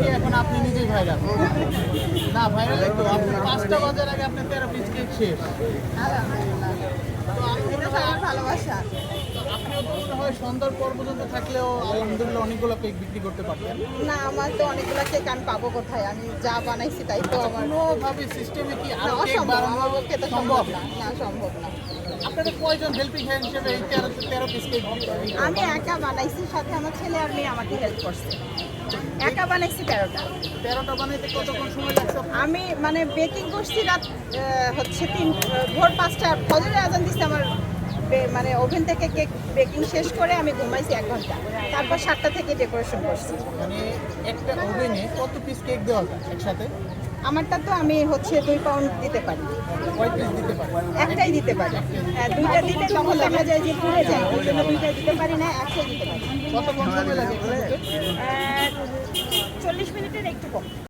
নাকি এখন আপনি নিজেই ভাইরাল? না ভাইরাল তো আপনি 5টা বাজার আগে আপনি 13 পিস কেক শেষ। আলহামদুলিল্লাহ। তো এটা সবার ভালোবাসা। আপনিও তো মনে হয় সন্ধ্যার পর পর্যন্ত থাকলেও আলহামদুলিল্লাহ অনেকগুলো কেক বিক্রি করতে পারতেন। না, আমার তো অনেকগুলো কেক আমি পাবো কোথায়? আমি যা বানাইছি তাই তো আমার। কোনোভাবে সিস্টেমে কি না, আরো কেক অসম্ভব, বানানো আমার পক্ষে তো সম্ভব না। না, সম্ভব না। আপনাদের কয়জন হেল্পিং হ্যান্ড হিসেবে এই 13 পিস কেক আমি একা বানাইছি, সাথে আমার ছেলে আর মেয়ে আমাকে হেল্প করছে। একা বানাইছি 13টা। 13টা বানাইতে কতক্ষণ সময় লাগছে আপনার? আমি মানে বেকিং করছি রাত হচ্ছে ভোর 5টা, ফজরের আজান দিচ্ছে আমার। মানে ওভেন থেকে কেক বেকিং শেষ করে আমি ঘুমাইছি 1 ঘন্টা। তারপর 7টা থেকে ডেকোরেশন করছি। মানে একটা ওভেনে কত পিস কেক দেওয়া যায় একসাথে? আমারটা তো আমি হচ্ছে 2 পাউন্ড দিতে পারি। কয় পিস দিতে পারেন? একটাই দিতে পারি। হ্যাঁ, 2টা দিলে তখন দেখা যায় যে পুড়ে যায়, ওই জন্য 2টাই দিতে পারি না, একটাই দিতে পারি। কতক্ষণ সময় লাগে একটা দিতে? 40 মিনিটের একটু কম।